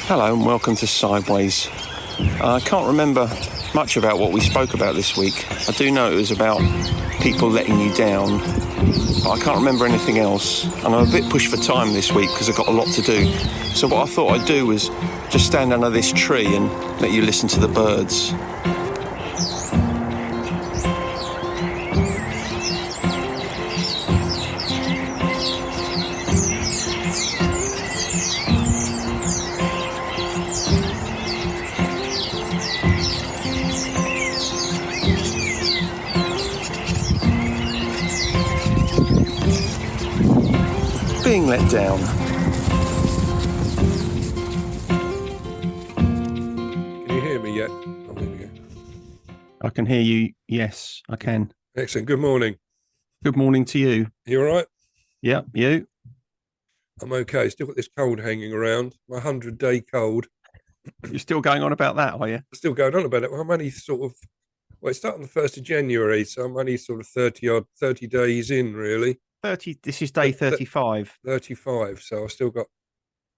Hello and welcome to Sideways. I can't remember much about what we spoke about this week. I do know it was about people letting you down, but I can't remember anything else. And I'm a bit pushed for time this week because I've got a lot to do. So what I thought I'd do was just stand under this tree and let you listen to the birds. Being let down. Can you hear me yet? Oh, there we go. I can hear you. Yes, I can. Excellent. Good morning. Good morning to you. You all right? Yeah, you? I'm okay. Still got this cold hanging around. My 100-day cold. You're still going on about that, are you? Still going on about it. Well, I'm only it's starting the 1st of January, so I'm only sort of 30 days in, really. 30. This is day 35. 35. So I've still got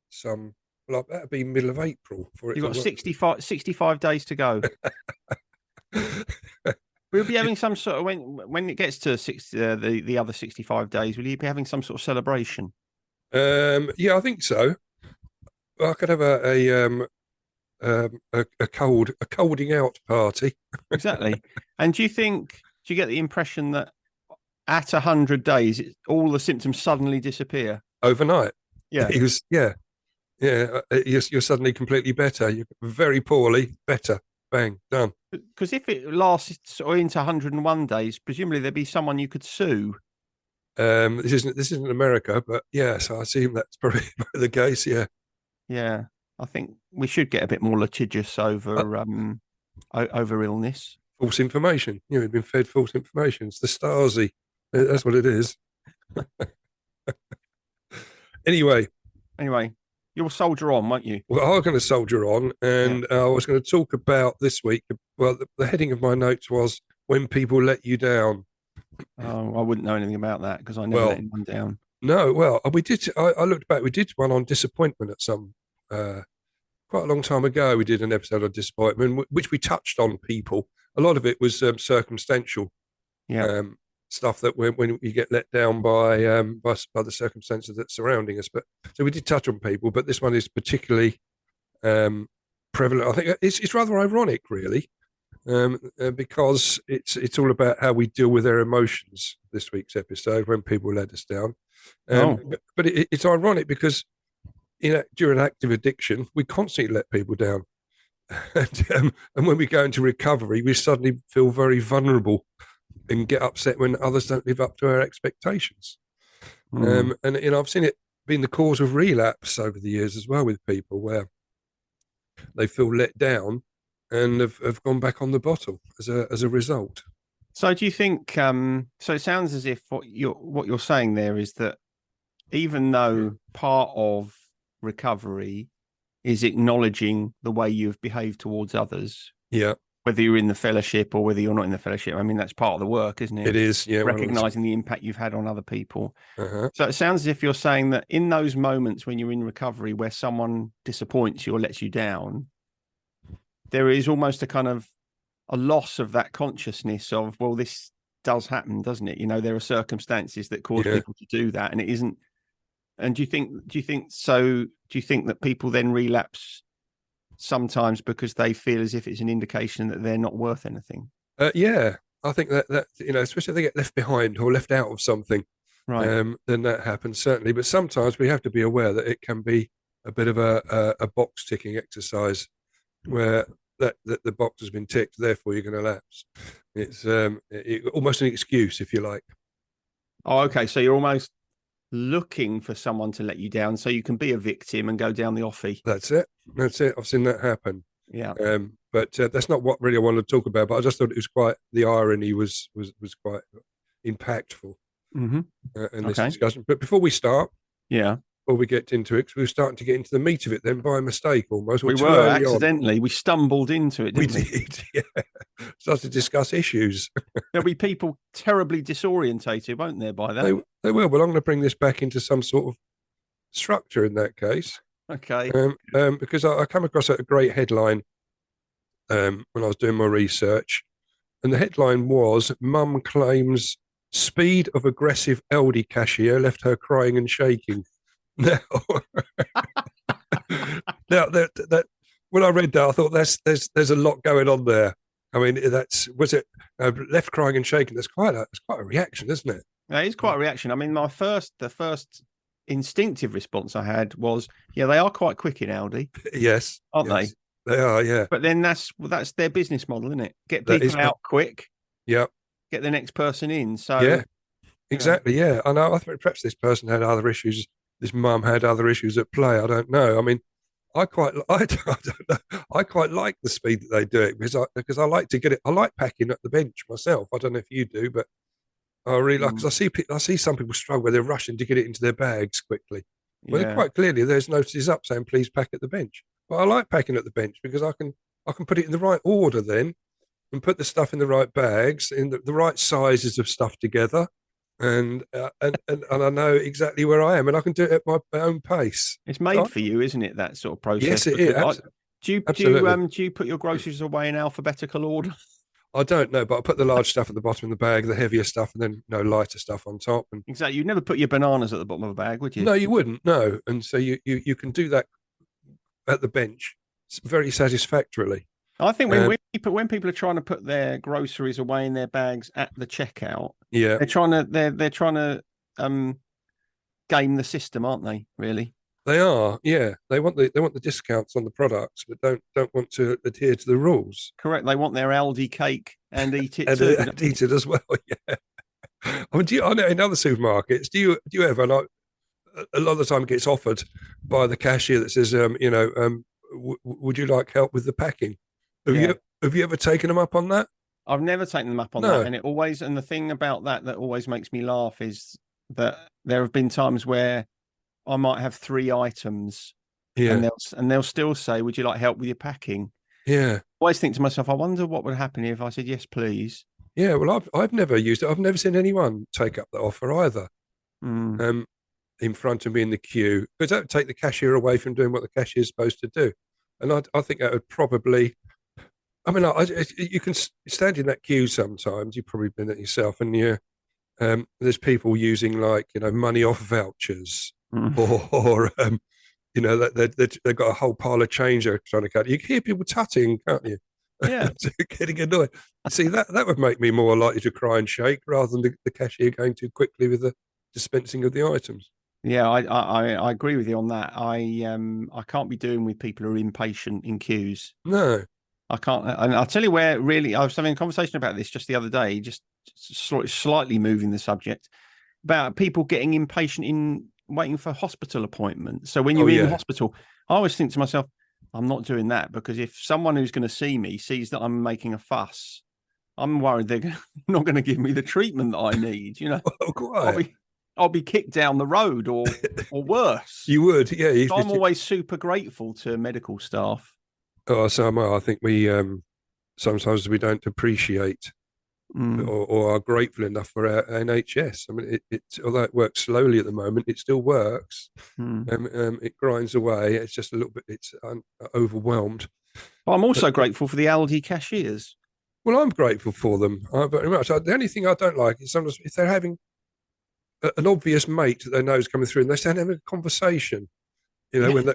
some, well, that'll be middle of April for it. You've got 65 days to go. We'll be having some sort of when it gets to the other 65 days. Will you be having some sort of celebration? Yeah, I think so. I could have a colding out party. Exactly. And do you get the impression that at 100 days, all the symptoms suddenly disappear Overnight? Yeah. You're suddenly completely better. You're very poorly, better. Bang, done. Because if it lasts sort of into 101 days, presumably there'd be someone you could sue. This isn't America, but yes, I assume that's probably the case. Yeah. Yeah. I think we should get a bit more litigious over illness. False information. We've been fed false information. It's the Stasi. That's what it is. Anyway, you'll soldier on, won't you? well, I'm going to soldier on, and I was going to talk about this week. Well, the heading of my notes was "When People Let You Down." Oh, I wouldn't know anything about that because I never let anyone down. No, well, we did. I looked back. We did one on disappointment at some quite a long time ago. We did an episode on disappointment, which we touched on people. A lot of it was circumstantial. Yeah. Stuff that when you get let down by the circumstances that surrounding us. But so we did touch on people, but this one is particularly prevalent. I think it's rather ironic, really, because it's all about how we deal with our emotions. This week's episode, when people let us down, but it's ironic because during active addiction, we constantly let people down, and when we go into recovery, we suddenly feel very vulnerable and get upset when others don't live up to our expectations. And I've seen it being the cause of relapse over the years as well with people, where they feel let down and have gone back on the bottle as a result. So do you think? So it sounds as if what you're saying there is that even though part of recovery is acknowledging the way you've behaved towards others, yeah, whether you're in the fellowship or whether you're not in the fellowship, I mean, that's part of the work, isn't it? It is, yeah. Recognizing the impact you've had on other people. Uh-huh. So it sounds as if you're saying that in those moments when you're in recovery where someone disappoints you or lets you down, there is almost a kind of a loss of that consciousness of, well, this does happen, doesn't it? There are circumstances that cause people to do that, and it isn't. And do you think that people then relapse sometimes because they feel as if it's an indication that they're not worth anything? Yeah, I think that especially if they get left behind or left out of something, right? Then that happens, certainly. But sometimes we have to be aware that it can be a bit of a box ticking exercise, where that the box has been ticked, therefore you're going to lapse. It's almost an excuse, if you like. Oh, okay. So you're almost looking for someone to let you down so you can be a victim and go down the offie. That's it. I've seen that happen. Yeah. But that's not what really I wanted to talk about. But I just thought it was quite, the irony was quite impactful in this discussion. But before we start, before we get into it, because we were starting to get into the meat of it then by mistake almost. We were accidentally. We stumbled into it, didn't we? We did, yeah. Started to discuss issues. There'll be people terribly disorientated, won't there, by that? They will. But I'm going to bring this back into some sort of structure in that case. Okay. Because I come across a great headline when I was doing my research, and the headline was "Mum claims speed of aggressive Aldi cashier left her crying and shaking." Now, now that when I read that, I thought there's a lot going on there. I mean, that's was it left crying and shaking? That's quite a reaction, isn't it? That is quite a reaction. I mean, the first instinctive response I had was, yeah, they are quite quick in Aldi, Yes, aren't they? yes, they are. Yeah, But then that's their business model, isn't it? Get that is. people out quick, Yeah, get the next person in. So, yeah, you know, exactly. Yeah, I know. I think perhaps this person had other issues. This mum had other issues at play. I don't know. I mean, I don't know. I quite like the speed that they do it because I like to get it. I like packing at the bench myself. I don't know if you do, but I really like because mm, I see some people struggle where they're rushing to get it into their bags quickly. Well, yeah. quite clearly there's notices up saying please pack at the bench. But I like packing at the bench because I can put it in the right order then and put the stuff in the right bags in the right sizes of stuff together. And I know exactly where I am, and I can do it at my own pace. It's So made for you, isn't it? That sort of process. yes, it is. Because Absolutely. do you put your groceries away in alphabetical order? I don't know, but I put the large stuff at the bottom of the bag, the heavier stuff, and then lighter stuff on top. And Exactly. You'd never put your bananas at the bottom of a bag, would you? no, you wouldn't. No, and so you can do that at the bench very satisfactorily. I think Um, when people are trying to put their groceries away in their bags at the checkout, yeah, they're trying to um game the system, aren't they? Really? they are. Yeah, they want the discounts on the products, but don't want to adhere to the rules Correct. They want their Aldi cake and eat it and, too. and eat it as well. Yeah. I mean, I know in other supermarkets, do you ever like a lot of the time it gets offered by the cashier that says, would you like help with the packing? Have Yeah. you have you ever taken them up on that? I've never taken them up on that. No. And the thing about that always makes me laugh is that there have been times where I might have three items and Yeah. they'll still say, would you like help with your packing? Yeah. I always think to myself, I wonder what would happen if I said, yes, please. Yeah. Well, I've never used it. I've never seen anyone take up that offer either. Mm, Um, in front of me in the queue because that would take the cashier away from doing what the cashier is supposed to do. And I think that would probably. I mean, you can stand in that queue sometimes. You've probably been it yourself, and there's people using like money off vouchers mm. or they've got a whole pile of change they're trying to cut. You can hear people tutting, can't you? Yeah. Getting annoyed. See, that would make me more likely to cry and shake rather than the cashier going too quickly with the dispensing of the items. Yeah, I agree with you on that. I can't be doing with people who are impatient in queues. No. I can't, and I'll tell you where really I was having a conversation about this just the other day, just slightly moving the subject about people getting impatient in waiting for hospital appointments. So when Oh you're in yeah. hospital, I always think to myself, I'm not doing that because if someone who's going to see me sees that I'm making a fuss, I'm worried they're not going to give me the treatment that I need. Oh, I'll quite. be I'll be kicked down the road or worse. You would, yeah. So I'm always super grateful to medical staff. Oh, so am I. I think we sometimes we don't appreciate Mm, or are grateful enough for our NHS. I mean, although it works slowly at the moment, it still works. mm. It grinds away. It's just a little bit. It's overwhelmed. But I'm But also grateful for the Aldi cashiers. well, I'm grateful for them very much. The only thing I don't like is sometimes if they're having an obvious mate that they know is coming through and they stand having a conversation. Yeah, When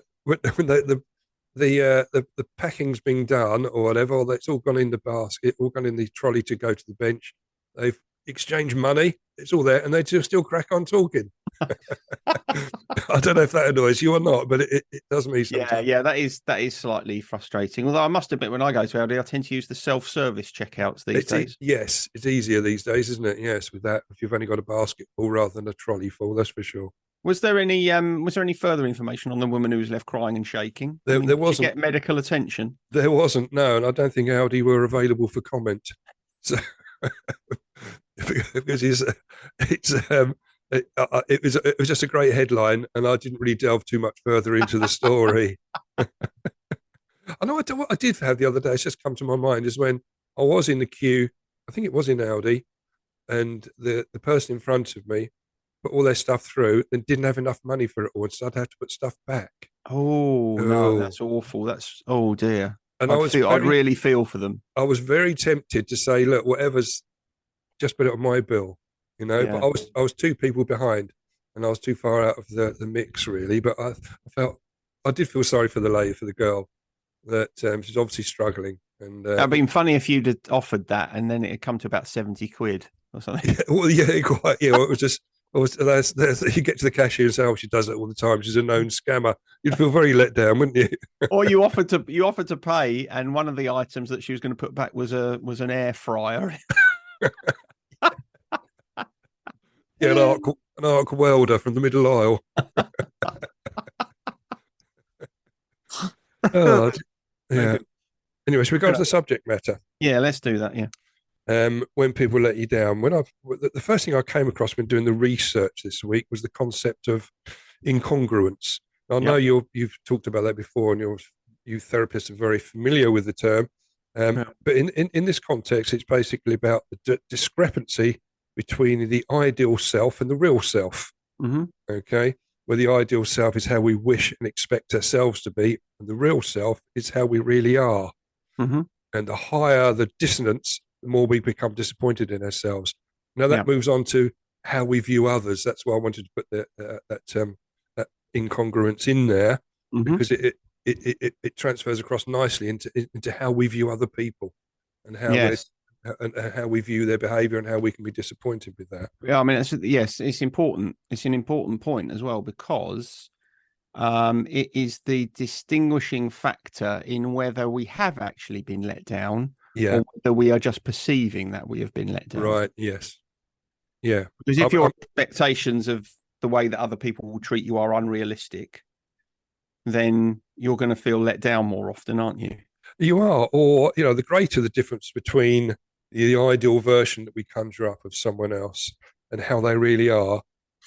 the packing's been done or whatever, or it's all gone in the basket, all gone in the trolley to go to the bench. They've exchanged money. It's all there, and they just still crack on talking. I don't know if that annoys you or not, but it does me yeah, sometimes. yeah. That is slightly frustrating. Although I must admit, when I go to Aldi, I tend to use the self-service checkouts these days. Yes, it's easier these days, isn't it? Yes, with that, if you've only got a basket full rather than a trolley full, that's for sure. Was there any further information on the woman who was left crying and shaking? I There, mean, there did she wasn't, get medical attention? there wasn't, no, and I don't think Audi were available for comment. So because it was just a great headline, and I didn't really delve too much further into the story. I know what I did have the other day. It's just come to my mind is when I was in the queue. I think it was in Audi, and the person in front of me put all their stuff through, then didn't have enough money for it all, so I'd have to put stuff back. Oh no, Oh, that's awful. That's oh dear. and I'd really feel for them. I was very tempted to say, look, whatever's, just put it on my bill, you know. But Yeah. I was two people behind, and I was too far out of the mix really. But I did feel sorry for the lady, for the girl, that she's obviously struggling. And It'd been funny if you'd have offered that and then it'd come to about 70 quid or something. yeah, well, yeah, quite. Yeah, well, it was just. You get to the cashier and say, "Oh, she does it all the time. She's a known scammer." You'd feel very let down, wouldn't you? Or you offered to pay, and one of the items that she was going to put back was an air fryer. Yeah, an arc welder from the middle aisle. Oh, yeah. Anyway, should we go to the subject matter? Yeah, let's do that. Yeah. When people let you down. The first thing I came across when doing the research this week was the concept of incongruence. I know Yep. you've talked about that before, and you therapists are very familiar with the term. Yeah. But in this context, it's basically about the discrepancy between the ideal self and the real self. Mm-hmm. Okay, where the ideal self is how we wish and expect ourselves to be, and the real self is how we really are. Mm-hmm. And the higher the dissonance, the more we become disappointed in ourselves. Now Yeah. that moves on to how we view others. That's why I wanted to put that incongruence in there, Mm-hmm. because it transfers across nicely into how we view other people, and Yes. how we view their behaviour, and how we can be disappointed with that. Yeah. I mean, yes, it's important. It's an important point as well because it is the distinguishing factor in whether we have actually been let down Yeah. or whether we are just perceiving that we have been let down. Right. Yes. Yeah. Because if your expectations of the way that other people will treat you are unrealistic, then you're going to feel let down more often, aren't you? You are, or the greater the difference between the ideal version that we conjure up of someone else and how they really are,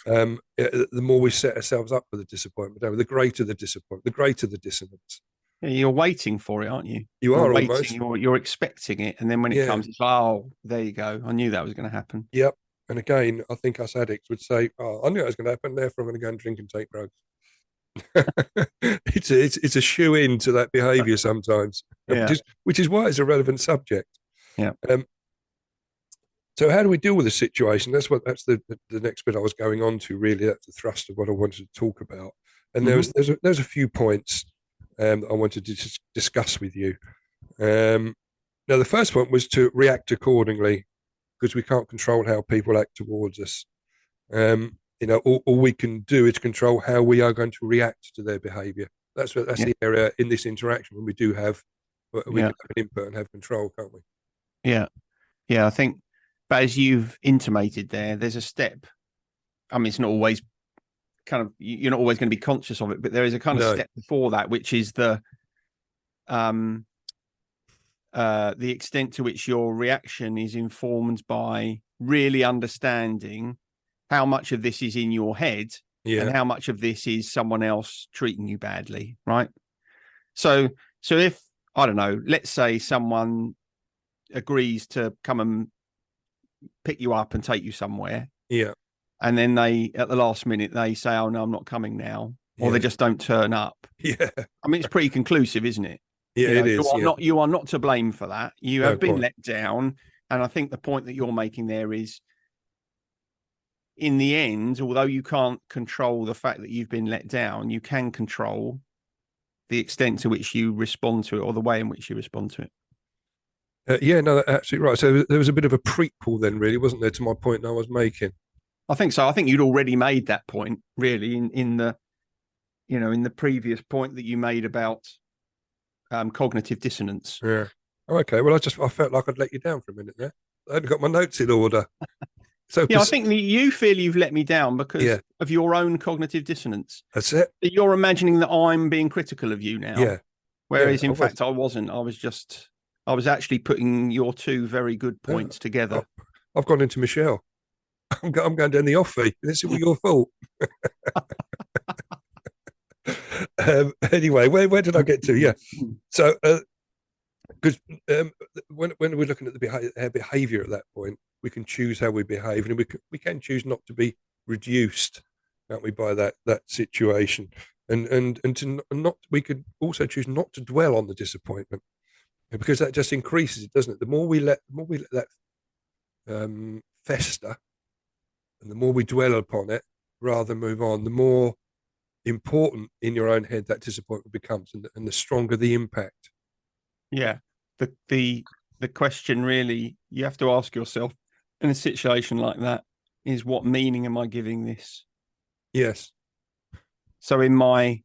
the more we set ourselves up for the disappointment. The greater the disappointment, the greater the dissonance. Yeah, you're waiting for it, aren't you? You You're are waiting. almost, You're expecting it, and then when it yeah, comes, it's like, oh, there you go. I knew that was going to happen. yep. And again, I think us addicts would say, "Oh, I knew that was going to happen. Therefore, I'm going to go and drink and take drugs." It's a shoe in to that behaviour sometimes, Yeah, which is why it's a relevant subject. yeah. Um, So how do we deal with the situation? That's the next bit I was going on to. Really, that's the thrust of what I wanted to talk about. And Mm-hmm. there's a few points that I wanted to discuss with you. Now, the first one was to react accordingly, because we can't control how people act towards us. All we can do is control how we are going to react to their behaviour. That's Yeah, the area in this interaction when we have yeah, an input and have control, can't we? yeah, yeah. I think, but as you've intimated there, there's a step. I mean, it's not always kind of you're not always going to be conscious of it, but there is a kind of No. step before that, which is um the extent to which your reaction is informed by really understanding how much of this is in your head and Yeah. how much of this is someone else treating you badly, right? So if I don't know, let's say someone agrees to come and pick you up and take you somewhere, Yeah. and then they at the last minute they say, "Oh no, I'm not coming now," or they Yeah. just don't turn up. Yeah. I mean, it's pretty conclusive, isn't it? Yeah, it is. Yeah. You are not to blame for that. You No, have been quite. let down, and I think the point that you're making there is, in the end, although you can't control the fact that you've been let down, you can control the extent to which you respond to it or the way in which you respond to it. Yeah, no, that's absolutely right. So there was a bit of a prequel then, really, wasn't there, to my point I was making? I think so. I think you'd already made that point, really, in the in the previous point that you made about cognitive dissonance. Yeah. Oh, okay. Well, I felt like I'd let you down for a minute there. I hadn't got my notes in order. So Yeah, I think that you feel you've let me down because yeah, of your own cognitive dissonance. that's it. You're imagining that I'm being critical of you now, Yeah, whereas yeah. in fact I wasn't. I was actually putting your two very good Yeah. points together. I've gone into Michelle. I'm going down the offie. This is your fault. Anyway, where did I get to? Yeah. So, because when we're looking at our behaviour at that point, we can choose how we behave, and we can choose not to be reduced, aren't we, by that situation? And to not, we could also choose not to dwell on the disappointment, because that just increases it, doesn't it? The more we let that fester, and the more we dwell upon it rather than move on, the more important in your own head that disappointment becomes, and the stronger the impact. Yeah. The question really you have to ask yourself in a situation like that is, what meaning am I giving this? Yes. So in my,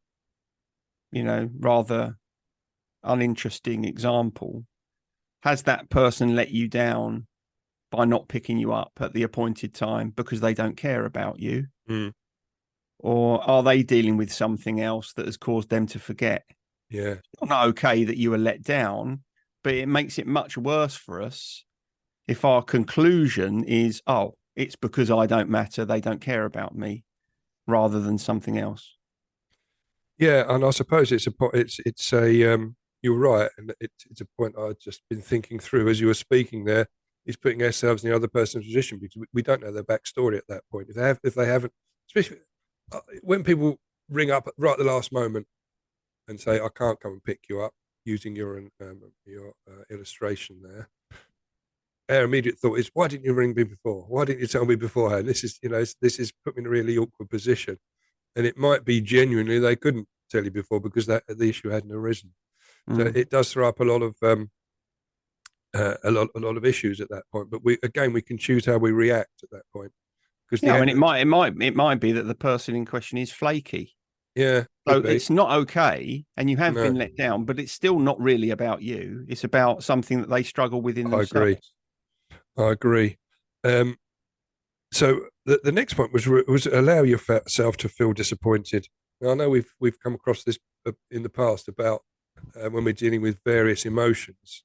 rather uninteresting example, has that person let you down by not picking you up at the appointed time because they don't care about you? Mm. Or are they dealing with something else that has caused them to forget? Yeah. It's not okay that you were let down, but it makes it much worse for us if our conclusion is, oh, it's because I don't matter, they don't care about me, rather than something else. Yeah, and I suppose it's a you're right, and it's a point I've just been thinking through as you were speaking there. Is putting ourselves in the other person's position, because we don't know their backstory at that point. If they haven't, especially when people ring up right at the last moment and say, "I can't come and pick you up," using your illustration there, our immediate thought is, "Why didn't you ring me before? Why didn't you tell me beforehand?" This is put me in a really awkward position, and it might be genuinely they couldn't tell you before because the issue hadn't arisen. So Mm. it does throw up a lot of a lot of issues at that point. But we can choose how we react at that point, because Yeah, I mean, it might be that the person in question is flaky. yeah, So could be. it's not okay, and you have No, been let down, but it's still not really about you. It's about something that they struggle within I agree. themselves. I agree. Um, so the next point was allow yourself to feel disappointed. Now, I know we've come across this in the past about when we're dealing with various emotions.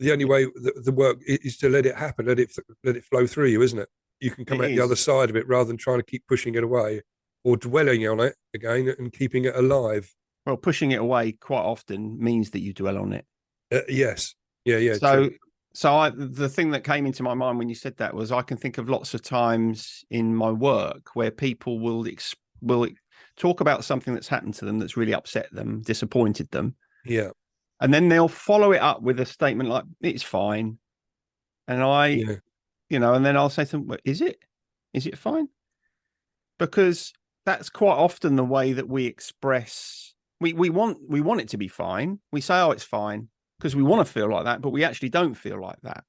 The only way the work is to let it happen, let it flow through you, isn't it? You can come It out the other is. side of it rather than trying to keep pushing it away or dwelling on it again and keeping it alive. Well, pushing it away quite often means that you dwell on it. Yes, yeah, true. So, the thing that came into my mind when you said that was, I can think of lots of times in my work where people will talk about something that's happened to them that's really upset them, disappointed them, Yeah, and then they'll follow it up with a statement like, "It's fine," and yeah, and then I'll say to them, "Well, is it? Is it fine?" Because that's quite often the way that we express. We want it to be fine. We say, "Oh, it's fine," because we want to feel like that, but we actually don't feel like that.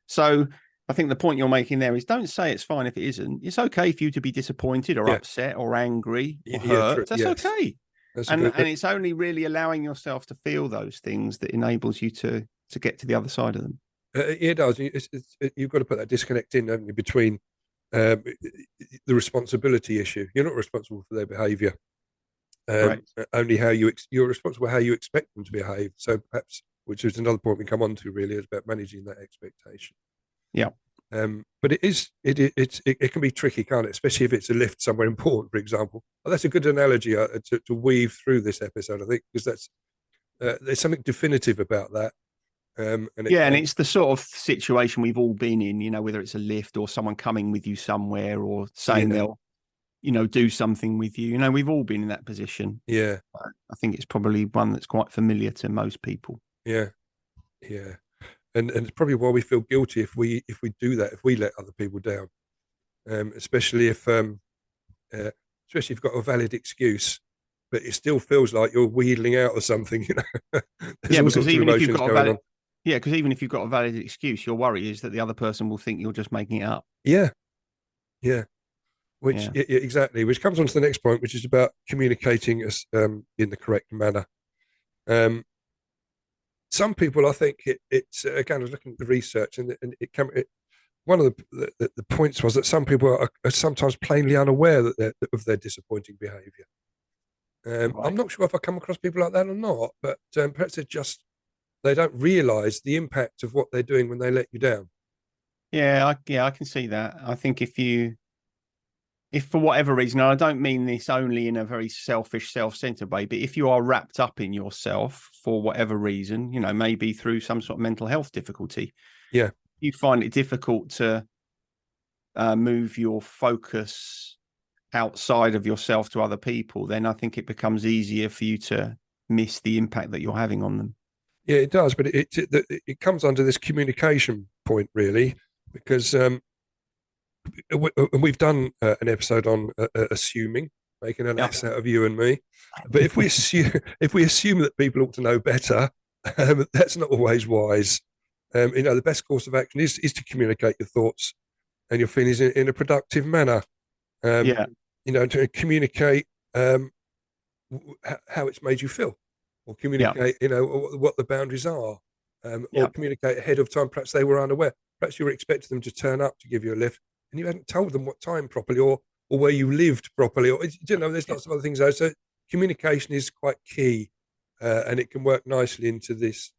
So I think the point you're making there is, don't say it's fine if it isn't. It's okay for you to be disappointed or yeah, upset or angry or yeah, true. hurt. That's Yes, okay. that's a And good. and it's only really allowing yourself to feel those things that enables you to get to the other side of them. It does. You've got to put that disconnect in, haven't you, between um, the responsibility issue. You're not responsible for their behaviour. Correct. Only you're responsible how you expect them to behave. So perhaps, which is another point we come on to, really, is about managing that expectation. Yeah. But it can be tricky, can't it? Especially if it's a lift somewhere important, for example. Well, that's a good analogy to weave through this episode, I think, because there's something definitive about that. Yeah, and it's the sort of situation we've all been in, whether it's a lift or someone coming with you somewhere or saying Yeah, they'll, do something with you. We've all been in that position. yeah, I think it's probably one that's quite familiar to most people. yeah, yeah. And it's probably why we feel guilty if we do that, if we let other people down, especially uh, especially if you've got a valid excuse, but it still feels like you're wheedling out or something. There's Yeah, all because sorts of even if you've emotions got a going valid, on. yeah, because even if you've got a valid excuse, your worry is that the other person will think you're just making it up. Yeah, yeah. Yeah. Exactly, which comes on to the next point, which is about communicating us in the correct manner. Um, some people, I think, it's again, I was looking at the research, and one of the points was that some people are sometimes plainly unaware of their disappointing behaviour. I'm Right. not sure if I come across people like that or not, but perhaps they don't realise the impact of what they're doing when they let you down. I can see that. I think if for whatever reason, and I don't mean this only in a very selfish, self-centered way, but if you are wrapped up in yourself for whatever reason, maybe through some sort of mental health difficulty, Yeah, you find it difficult to move your focus outside of yourself to other people, then I think it becomes easier for you to miss the impact that you're having on them. Yeah, it does, but it comes under this communication point really, because we've done an episode on assuming, making an ass out of you and me. But if we assume that people ought to know better, that's not always wise. The best course of action is to communicate your thoughts and your feelings in a productive manner. Yeah. To communicate how it's made you feel, or communicate, what the boundaries are, or communicate ahead of time. Perhaps they were unaware. Perhaps you were expecting them to turn up to give you a lift, and you hadn't told them what time properly, or where you lived properly, or there's lots of other things though. So communication is quite key, and it can work nicely into this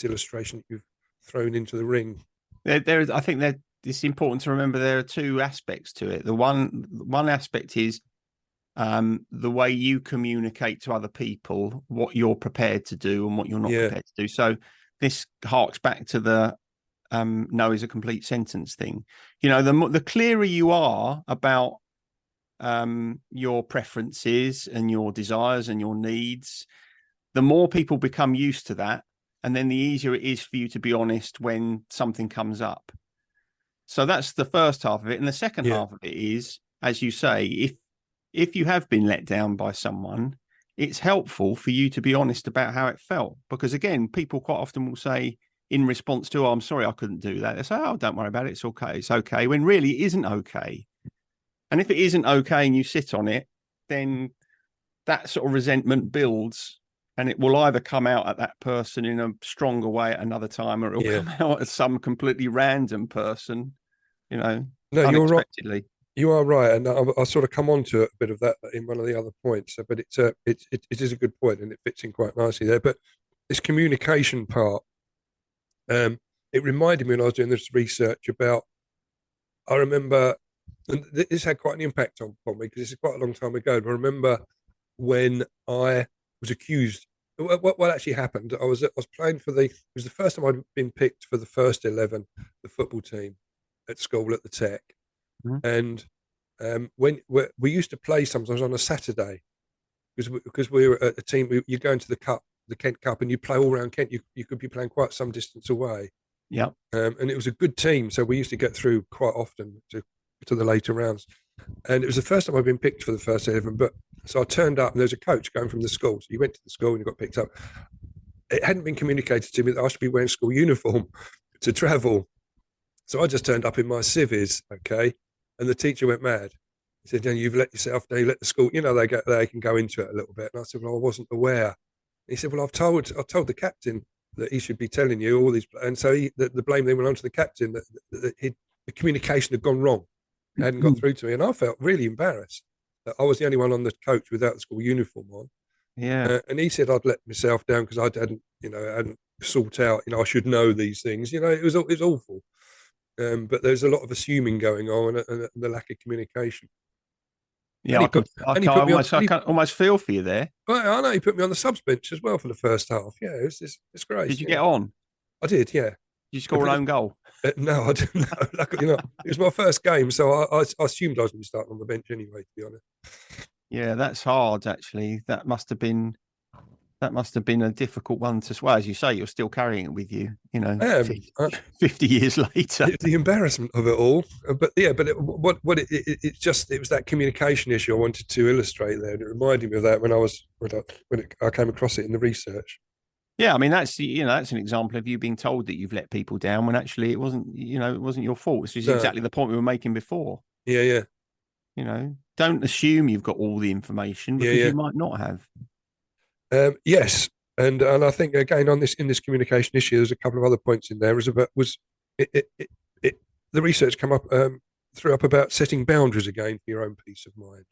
illustration that you've thrown into the ring. I think that it's important to remember there are two aspects to it. The one aspect is the way you communicate to other people, what you're prepared to do and what you're not prepared to do. So this harks back to the no is a complete sentence thing. The clearer you are about your preferences and your desires and your needs, the more people become used to that. And then the easier it is for you to be honest when something comes up. So that's the first half of it. And the second half of it is, as you say, if you have been let down by someone, it's helpful for you to be honest about how it felt. Because again, people quite often will say in response to, "Oh, I'm sorry, I couldn't do that." They say, "Oh, don't worry about it. It's okay. It's okay." When really it isn't okay. And if it isn't okay and you sit on it, then that sort of resentment builds, and it will either come out at that person in a stronger way at another time, or it'll come out at some completely random person, No, unexpectedly. You are right, and I'll sort of come on to a bit of that in one of the other points. But it is a good point, and it fits in quite nicely there. But this communication part, it reminded me when I was doing this research about. I remember, and this had quite an impact on me because this is quite a long time ago. But I remember when I was accused. What actually happened? I was playing for it was the first time I'd been picked for the first 11, the football team at school at the Tech. And when we used to play sometimes on a Saturday, because we were a team, you go into the Kent Cup, and you play all around Kent. You could be playing quite some distance away. Yeah. And it was a good team, so we used to get through quite often to the later rounds. And it was the first time I'd been picked for the first 11. But so I turned up, and there was a coach going from the school. So you went to the school and you got picked up. It hadn't been communicated to me that I should be wearing school uniform to travel. So I just turned up in my civvies, okay. And the teacher went mad. He said, "You've let yourself down. You let the school. They can go into it a little bit." And I said, "Well, I wasn't aware." And he said, "Well, I've told the captain that he should be telling you all these." And so the blame then went on to the captain that the communication had gone wrong. It hadn't got through to me, and I felt really embarrassed that I was the only one on the coach without the school uniform on. Yeah. And he said I'd let myself down because I hadn't sought out. I should know these things. It was awful. But there's a lot of assuming going on, and the lack of communication. Yeah, I can almost feel for you there. Well, I know he put me on the subs bench as well for the first half. Yeah, it's great. Did you get on? I did, yeah. Did you score an own goal? No, I didn't. No, luckily not. It was my first game, so I assumed I was going to be starting on the bench anyway, to be honest. Yeah, that's hard, actually. That must have been a difficult one to. Well, as you say, you're still carrying it with you. 50 years later. The embarrassment of it all, but yeah, but it was that communication issue I wanted to illustrate there, and it reminded me of that when I came across it in the research. Yeah, I mean that's an example of you being told that you've let people down when actually it wasn't your fault. This is exactly the point we were making before. Yeah. Don't assume you've got all the information because you might not have. Yes, and I think again in this communication issue, there's a couple of other points in there. The research threw up about setting boundaries again for your own peace of mind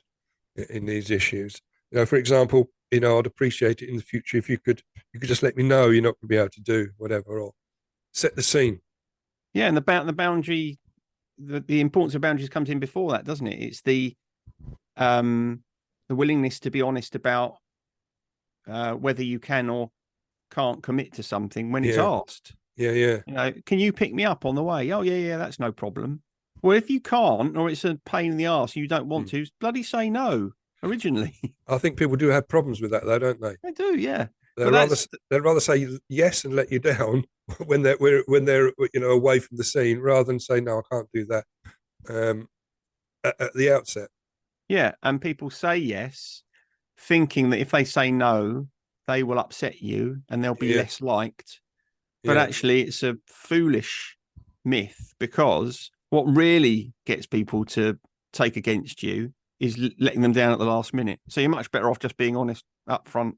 in these issues. For example, I'd appreciate it in the future if you could just let me know you're not going to be able to do whatever, or set the scene. Yeah, and the boundary, the importance of boundaries comes in before that, doesn't it? It's the willingness to be honest about whether you can or can't commit to something when it's asked. Yeah. Can you pick me up on the way? Oh, yeah, that's no problem. Well, if you can't, or it's a pain in the arse, you don't want Hmm. to, bloody say no originally. I think people do have problems with that, though, don't they? They do, yeah. They'd But rather that's they'd rather say yes and let you down when they're away from the scene, rather than say no, I can't do that um, at the outset. yeah. And people say yes, thinking that if they say no, they will upset you and they'll be Yeah, less liked. But yeah, actually, it's a foolish myth because what really gets people to take against you is letting them down at the last minute. So you're much better off just being honest up front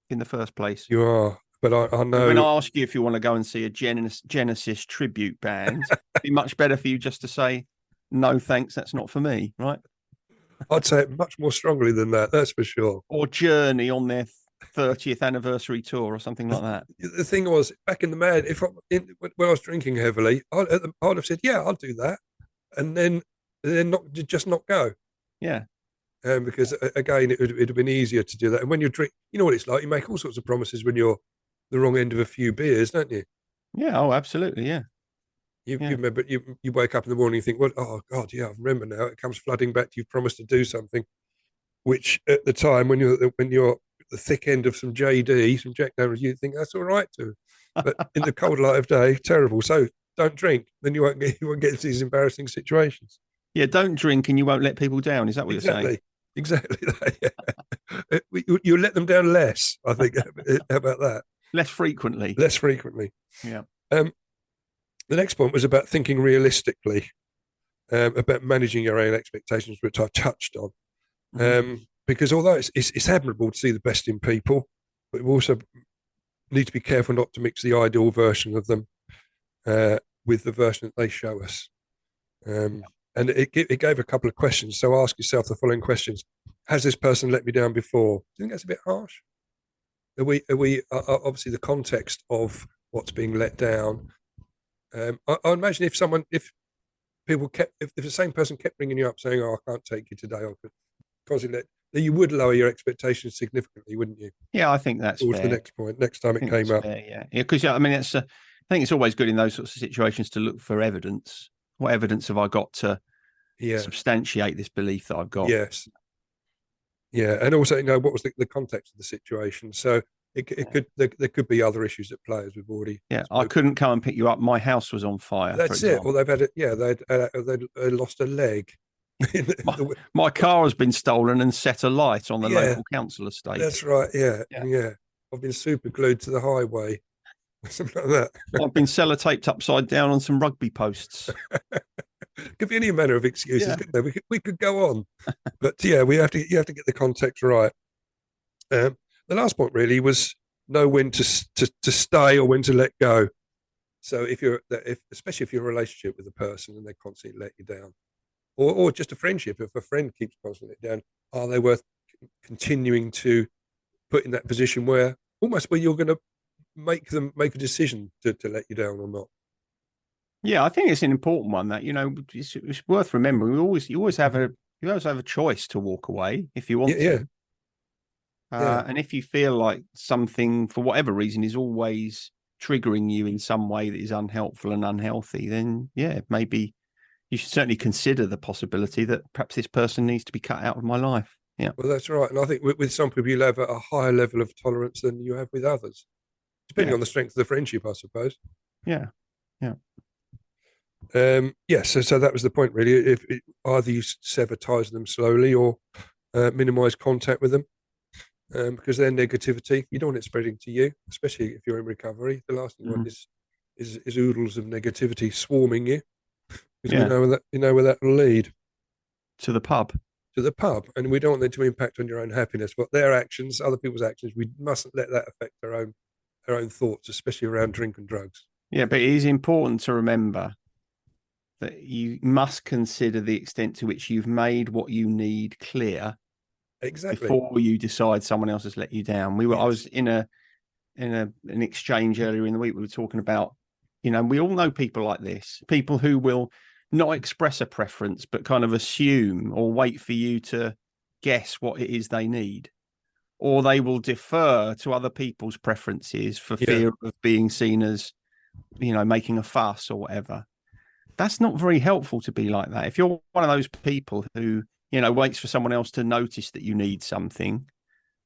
in the first place. you are. But I When know. I ask you if you want to go and see a Genesis tribute band, it'd be much better for you just to say, no, thanks, that's not for me, right? I'd say it much more strongly than that. That's for sure. Or Journey on their 30th anniversary tour or something like that. The thing was, back in the mad, when I was drinking heavily, I'd have said, "Yeah, I'll do that," and then not just not go. Yeah. Because again, it'd have been easier to do that. And when you drink, you know what it's like. You make all sorts of promises when you're the wrong end of a few beers, don't you? Yeah. Oh, absolutely. Yeah. You Yeah. remember you wake up in the morning and think, well, oh God, yeah, I remember now. It comes flooding back. You've promised to do something, which at the time when you're at the thick end of some JD, some Jack Daniels, you think that's all right to, but in the cold light of day, terrible. So don't drink, then you won't get into these embarrassing situations. Yeah. Don't drink and you won't let people down. Is that what you're saying? Exactly, exactly. You let them down less. I think. How about that? Less frequently. Less frequently. Yeah. Um, the next point was about thinking realistically, about managing your own expectations, which I touched on. Mhm. Because although it's admirable to see the best in people, but we also need to be careful not to mix the ideal version of them with the version that they show us. And it gave a couple of questions. So ask yourself the following questions: has this person let me down before? Do you think that's a bit harsh? Obviously the context of what's being let down? I imagine if people kept, if the same person kept bringing you up saying, "Oh, I can't take you today," or constantly, then you would lower your expectations significantly, wouldn't you? Yeah. I think that's Towards the fair. next point, next time I it think came that's up. fair. Yeah. Yeah. Because I mean, I think it's always good in those sorts of situations to look for evidence. What evidence have I got to Yeah. substantiate this belief that I've got? Yes. Yeah. And also, what was the context of the situation? So it could there could be other issues at play, as we've already Yeah. I spoken. couldn't come and pick you up. My house was on fire, for That's it. Or example. they've had it. Yeah, they'd lost a leg. In My, my car has been stolen and set alight on the yeah, local council estate. that's right. Yeah, Yeah. yeah. I've been super glued to the highway, something like I've been sellotaped upside down on some rugby posts. that. Could be any manner of excuses, Yeah. couldn't there? We could go on, but yeah, you have to get the context right. The last point really was know when to stay or when to let go. So if especially if you're in a relationship with a person and they constantly let you down, or just a friendship, if a friend keeps constantly letting you down, are they worth continuing to put in that position where almost where you're going to make them make a decision to let you down or not? Yeah, I think it's an important one that, it's worth remembering. You always have a choice to walk away if you Yeah, want yeah, to. yeah. And if you feel like something, for whatever reason, is always triggering you in some way that is unhelpful and unhealthy, then yeah, maybe you should certainly consider the possibility that perhaps this person needs to be cut out of my life. Yeah. Well, that's right. And I think with some people, you'll have a higher level of tolerance than you have with others, depending Yeah. on the strength of the friendship, I suppose. Yeah. Yeah. Yes, so that was the point, really. Either you sever ties with them slowly or minimize contact with them, because their negativity, you don't want it spreading to you, especially if you're in recovery. The last thing you want Mhm. is oodles of negativity swarming you, because we Yeah. know where that will lead To the pub. to the pub, and we don't want them to impact on your own happiness. But their actions, other people's actions, we mustn't let that affect our own thoughts, especially around drink and drugs. Yeah, but it is important to remember that you must consider the extent to which you've made what you need clear Exactly. before you decide someone else has let you down. I Yes. was in an exchange earlier in the week. We were talking about, we all know people like this, people who will not express a preference, but kind of assume or wait for you to guess what it is they need. Or they will defer to other people's preferences for Yeah. fear of being seen as, making a fuss or whatever. That's not very helpful to be like that. If you're one of those people who, waits for someone else to notice that you need something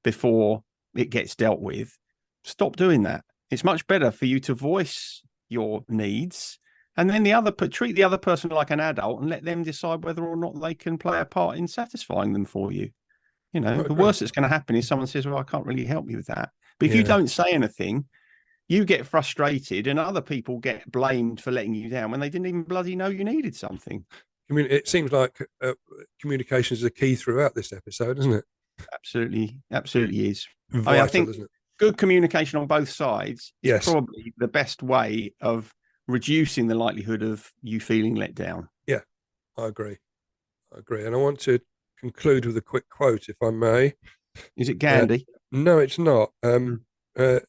before it gets dealt with, stop doing that. It's much better for you to voice your needs and then treat the other person like an adult and let them decide whether or not they can play a part in satisfying them for you. I The agree. worst that's going to happen is someone says, well, I can't really help you with that. But if you Yeah. don't say anything, you get frustrated and other people get blamed for letting you down when they didn't even bloody know you needed something. I mean, it seems like communication is a key throughout this episode, isn't it? Absolutely, absolutely is. I mean, I Vital, think isn't it? good communication on both sides is Yes. probably the best way of reducing the likelihood of you feeling let down. Yeah, I agree. I agree. And I want to conclude with a quick quote, if I may. Is it Uh, Gandhi? no, it's not. Mm. Uh,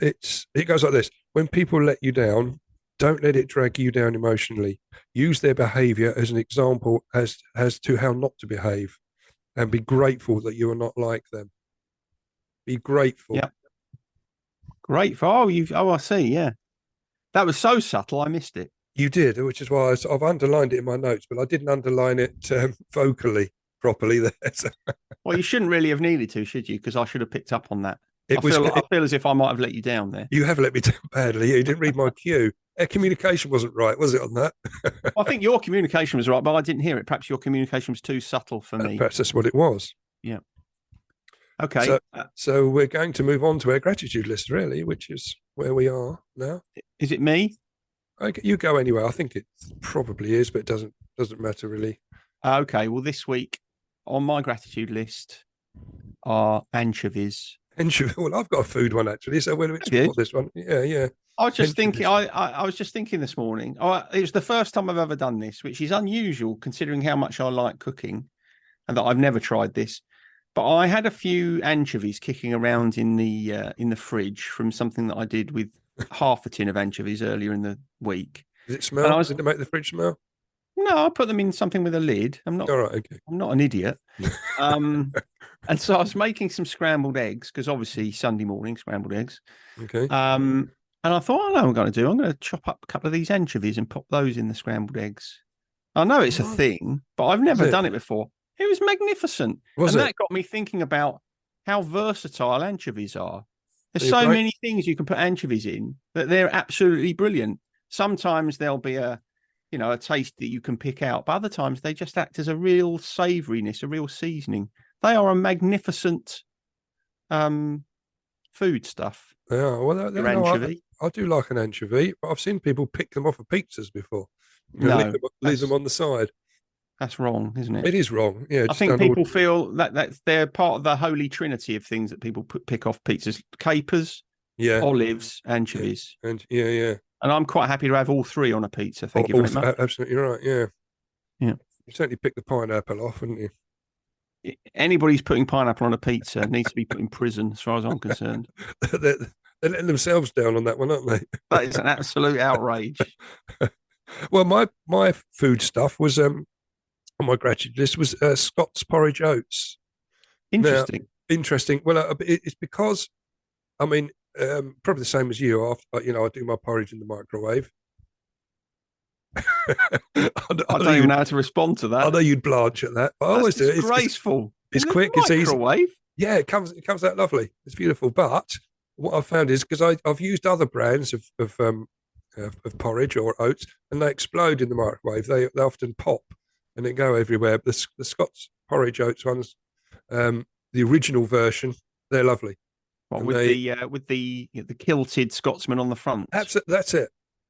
it goes like this: when people let you down, don't let it drag you down emotionally. Use their behaviour as an example as to how not to behave, and be grateful that you are not like them. Be grateful. Yeah, great. I see. Yeah, that was so subtle. I missed it. You did, which is why I've underlined it in my notes, but I didn't underline it vocally properly there. So Well, you shouldn't really have needed to, should you? Because I should have picked up on that. it was. I feel as if I might have let you down there. You have let me down badly. You didn't read my cue. Communication wasn't right, was it, on that? Well, I think your communication was right, but I didn't hear it. Perhaps your communication was too subtle for me. Perhaps that's what it was. Yeah. Okay. So we're going to move on to our gratitude list, really, which is where we are now. Is it me? Okay, you go anyway. I think it probably is, but it doesn't matter really. Okay. Well, this week on my gratitude list are anchovies. Well, I've got a food one actually, so we'll explore this one. Yeah, yeah. I was just Anchovies. thinking. I was just thinking this morning. It was the first time I've ever done this, which is unusual considering how much I like cooking, and that I've never tried this. But I had a few anchovies kicking around in the fridge from something that I did with half a tin of anchovies earlier in the week. Does it And smell? Did it make the fridge smell? no, I put them in something with a lid. All right, okay. I'm not an idiot. And so I was making some scrambled eggs because obviously Sunday morning scrambled eggs. Okay. And I thought, I know what I'm going to do. I'm going to chop up a couple of these anchovies and pop those in the scrambled eggs. I know it's a thing, but I've never done it before. It was magnificent. That got me thinking about how versatile anchovies are. There's so many things you can put anchovies in that they're absolutely brilliant. Sometimes there'll be a taste that you can pick out, but other times they just act as a real savouriness, a real seasoning. They are a magnificent food stuff. Yeah, well, anchovy. I do like an anchovy, but I've seen people pick them off of pizzas before. Leave them on the side. That's wrong, isn't it? It is wrong. Yeah, I think people feel that they're part of the holy trinity of things that people pick off pizzas: capers, olives, anchovies, and yeah. And I'm quite happy to have all three on a pizza. Thank you very much. Absolutely right. Yeah. Yeah. You certainly pick the pineapple off, wouldn't you? Anybody's putting pineapple on a pizza needs to be put in prison, as far as I'm concerned. They're letting themselves down on that one, aren't they? That is an absolute outrage. Well, my food stuff was on my gratitude list was Scott's porridge oats. Interesting. Now, interesting. Well, it's because I mean, probably the same as you. I do my porridge in the microwave. I don't even know how to respond to that. I know you'd blanch at that, but I always do it. It's graceful. It's quick. It's easy. Microwave. Yeah, it comes out lovely. It's beautiful. But what I've found is because I've used other brands of porridge or oats, and they explode in the microwave. They often pop and they go everywhere. But the Scott's porridge oats ones, the original version, they're lovely. What, with the kilted Scotsman on the front? That's it.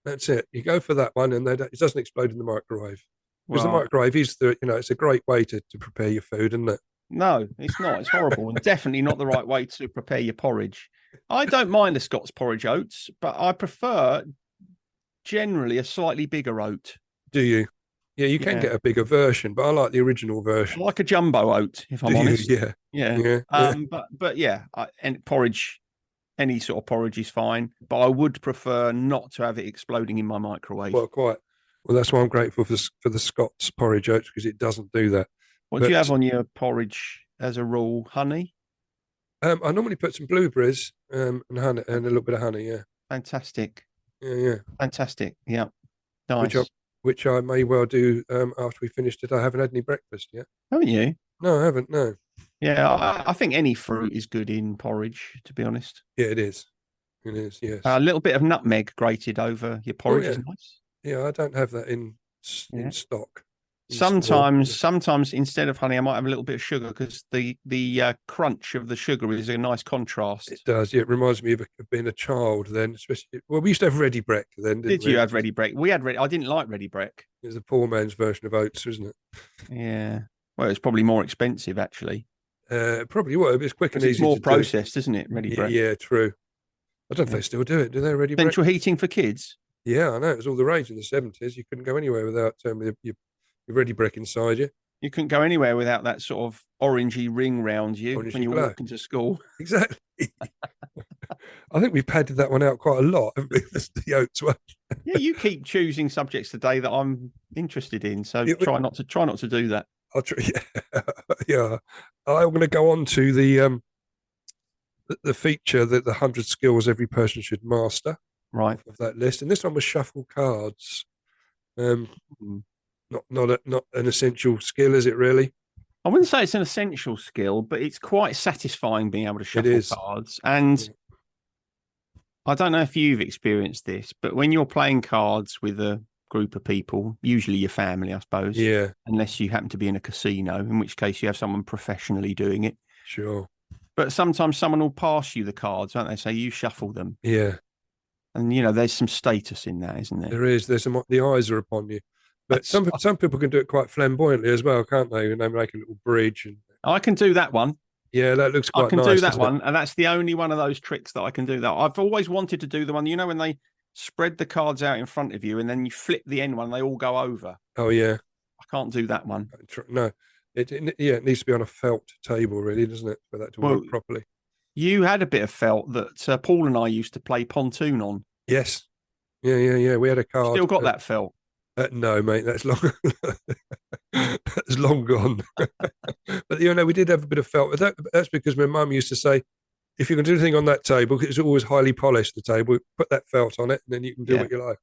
That's it. You go for that one, and it doesn't explode in the microwave. Because the microwave is it's a great way to prepare your food, isn't it? No, it's not. It's horrible, and definitely not the right way to prepare your porridge. I don't mind the Scots porridge oats, but I prefer generally a slightly bigger oat. Do you? Yeah, you can get a bigger version, but I like the original version. I like a jumbo oat, if I'm honest. Yeah. But yeah, and porridge, any sort of porridge is fine. But I would prefer not to have it exploding in my microwave. Well, quite. Well, that's why I'm grateful for the Scots porridge oats, because it doesn't do that. What do you have on your porridge as a rule? Honey? I normally put some blueberries and honey and a little bit of honey. Yeah. Fantastic. Yeah. Fantastic. Yeah. Nice. which I may well do after we finish today. I haven't had any breakfast yet. Haven't you? No, I haven't. No. Yeah, I think any fruit is good in porridge, to be honest. Yeah, it is. It is. A Yes. little bit of nutmeg grated over your Oh porridge is yeah. nice. Yeah. I don't have that in Yeah. stock in store. Sometimes instead of honey, I might have a little bit of sugar because the crunch of the sugar is a nice It contrast. does. Yeah. It reminds me of being a child. Then, especially. Well, we used to have ready break then, didn't Did we? you It have ready break? We had ready. I didn't like ready break. was the poor man's version of oats, wasn't it? Yeah. Well, it's probably more expensive actually Probably would. It's quick and because it's easy more to do. processed, isn't it? Ready Yeah. break. Yeah. True. I don't know if Yeah. they still do it. Do they ready break? Central heating for kids. Yeah, I know. It was all the rage in the 70s. You couldn't go anywhere without your ready brick inside you. You couldn't go anywhere without that sort of orangey ring round you when Orangey you glow. walk into school. Exactly. I think we've padded that one out quite a lot, haven't we? The oats one. Yeah, you keep choosing subjects today that I'm interested in, so Yeah, try not to do that. I'll try, yeah. Yeah. I'm going to go on to the feature that the 100 skills every person should master Right. of that list. And this one was shuffle cards. Um, Mm. not an essential skill, is it really? I wouldn't say it's an essential skill, but it's quite satisfying being able to It shuffle is. cards. And Yeah. I don't know if you've experienced this, but when you're playing cards with a group of people, usually your family, I suppose, Yeah, unless you happen to be in a casino, in which case you have someone professionally doing it. sure. But sometimes someone will pass you the cards, won't they? Say you shuffle them. Yeah. And, there's some status in that, isn't there? There is. The eyes are upon you, but That's, some people can do it quite flamboyantly as well, can't they? And they make a little bridge, and I can do that one. yeah, that looks I quite can do nice, that doesn't it? one. And that's the only one of those tricks that I can do that. I've always wanted to do the one, when they spread the cards out in front of you and then you flip the end one, and they all go over. Oh yeah, I can't do that one. no, yeah, it needs to be on a felt table, really, doesn't it, for that to Well, work properly? you had a bit of felt that Paul and I used to play pontoon on. Yes, yeah. We had a card. Still got that felt. No, mate, that's long. That's long gone. But we did have a bit of felt. That's because my mum used to say, if you can do anything on that table, 'cause it's always highly polished, the table, put that felt on it, and then you can do Yeah. what you like.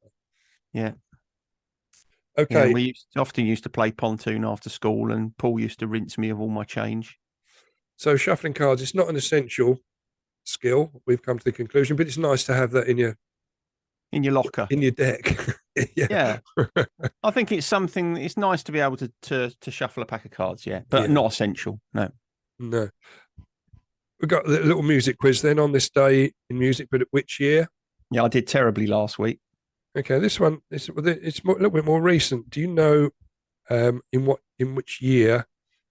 Yeah. Okay. Yeah, we often used to play pontoon after school, and Paul used to rinse me of all my change. So shuffling cards, it's not an essential skill. We've come to the conclusion, but it's nice to have that in your locker. deck. Yeah. I think it's something. It's nice to be able to shuffle a pack of cards. Yeah, but not essential. No. No. We've got the little music quiz then on this day in music, but at which year? Yeah, I did terribly last week. Okay, this one it's a little bit more recent. Do you know in which year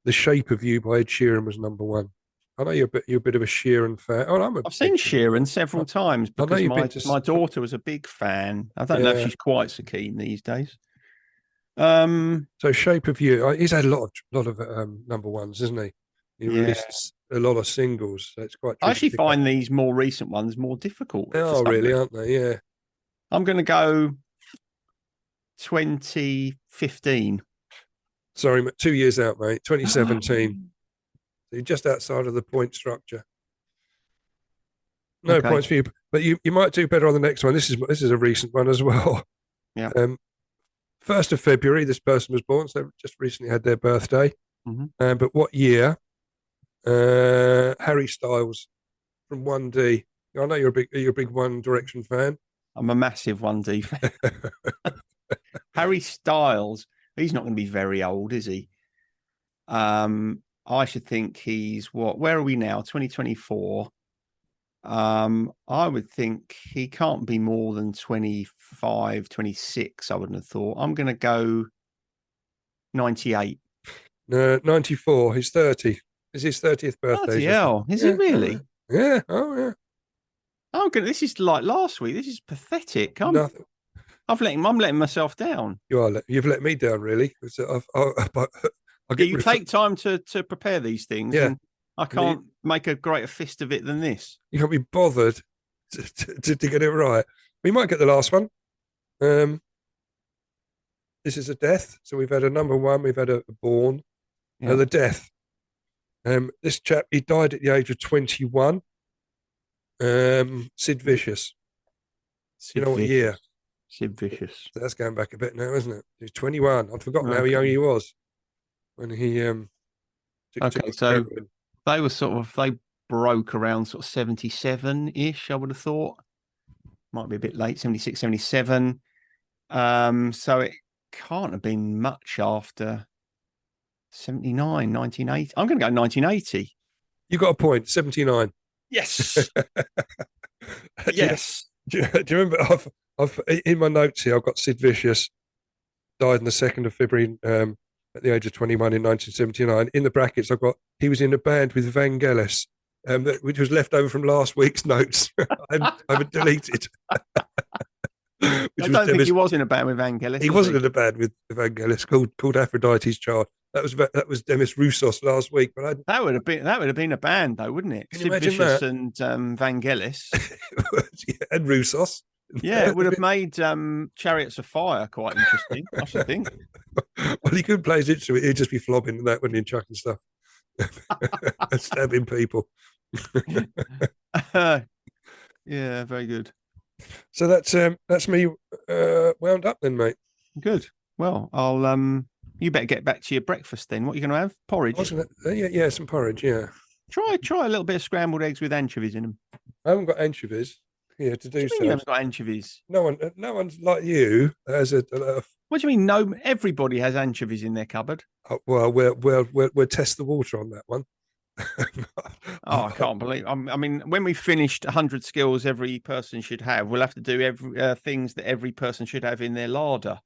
The Shape of You by Ed Sheeran was number one? I know you're a bit of a Sheeran fan. Oh, I've seen Sheeran several times because my daughter was a big fan. I don't know if she's quite so keen these days. So Shape of You, he's had a lot of number ones, isn't he? He released a lot of singles, so it's quite. I actually find these more recent ones more difficult. They are really, aren't they? Yeah. I'm going to go 2015. Sorry, 2 years out, mate. 2017. So you're just outside of the point structure. No points for you, but you might do better on the next one. This is a recent one as well. Yeah. 1st of February, this person was born, so just recently had their birthday. Mm-hmm. But what year? Harry Styles from 1D. I know you're a big One Direction fan. I'm a massive 1D fan. Harry Styles, he's not going to be very old, is he? I should think he's where are we now? 2024. I would think he can't be more than 25, 26, I wouldn't have thought. I'm going to go 98. No, 94. He's 30. It's his 30th birthday. Bloody hell. Is it really? Yeah. Oh, yeah. This is like last week. This is pathetic. I'm letting myself down. You've let me down, really. You take time to prepare these things. Yeah. And I can't make a greater fist of it than this. You can't be bothered to get it right. We might get the last one. This is a death. So we've had a number one. We've had a born. Yeah. The death. This chap, he died at the age of 21. Sid Vicious. You know what year? Sid Vicious. So that's going back a bit now, isn't it? He's 21. I'd forgotten how Okay. young he was when he took Okay, so they broke around sort of 77-ish, I would have thought. Might be a bit late, 76, 77. So it can't have been much after 79, 1980. I'm going to go 1980. You got a point. 79. Yes. Yes. Do you remember? I've in my notes here. I've got Sid Vicious died on the 2nd of February at the age of 21 in 1979. In the brackets, I've got he was in a band with Vangelis, which was left over from last week's notes. I haven't deleted. I don't think he was in a band with Vangelis. He wasn't in a band with Vangelis called Aphrodite's Child. That was Demis Roussos last week, but that would have been a band though, wouldn't it? Can you imagine that? And Vangelis and Roussos. Yeah, it would have made Chariots of Fire quite interesting, I should think. Well, he couldn't play his instrument; he'd just be flobbing and that, wouldn't he, and chucking stuff, and stabbing people. Yeah, very good. So that's me wound up then, mate. Good. Well, I'll you better get back to your breakfast then. What are you going to have? Porridge? Yeah, some porridge, yeah. Try a little bit of scrambled eggs with anchovies in them. I haven't got anchovies here to do so. You haven't got anchovies? No one's like you has a What do you mean? No, everybody has anchovies in their cupboard. Well, we'll test the water on that one. I can't believe. I mean, when we finished 100 skills every person should have, we'll have to do every things that every person should have in their larder.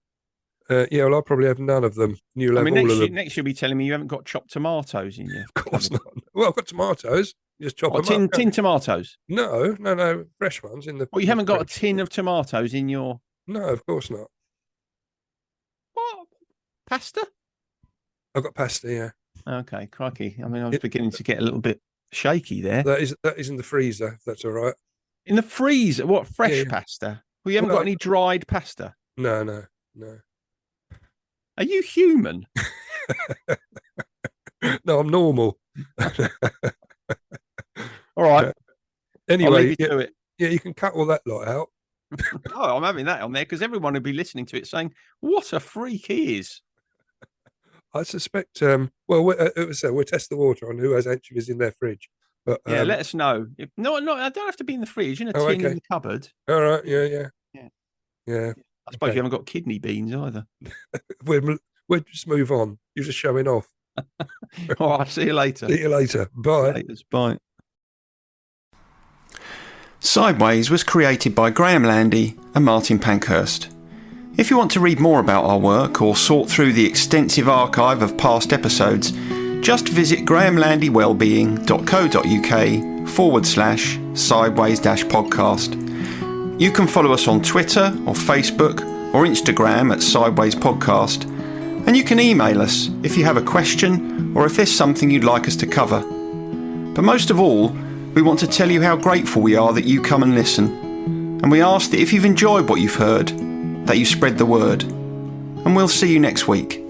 Yeah, well, I'll probably have none of them. You'll have all of them. Next, you'll be telling me you haven't got chopped tomatoes in you. Of course not. Well, I've got tomatoes. You just chop them up. Tin tomatoes? No, fresh ones in the. Well, you haven't got a tin of tomatoes in your. No, of course not. What? Pasta? I've got pasta. Yeah. Okay, crikey. I mean, I was beginning to get a little bit shaky there. That is in the freezer. If that's all right. In the freezer? What, fresh pasta? Well, you haven't got any dried pasta? No. Are you human? No, I'm normal. All right. Anyway, you can cut all that lot out. Oh, I'm having that on there because everyone will be listening to it saying, "What a freak he is." I suspect. We'll test the water on who has anchovies in their fridge. But let us know. No, I don't have to be in the fridge. In a tin in the cupboard. All right. Yeah. I suppose you haven't got kidney beans either. We'll just move on. You're just showing off. All right. See you later. See you later. Bye. Bye. Sideways was created by Graham Landy and Martin Pankhurst. If you want to read more about our work or sort through the extensive archive of past episodes, just visit grahamlandy-wellbeing.co.uk/sideways-podcast. You can follow us on Twitter or Facebook or Instagram at Sideways Podcast, and you can email us if you have a question or if there's something you'd like us to cover. But most of all, we want to tell you how grateful we are that you come and listen, and we ask that if you've enjoyed what you've heard, that you spread the word. And we'll see you next week.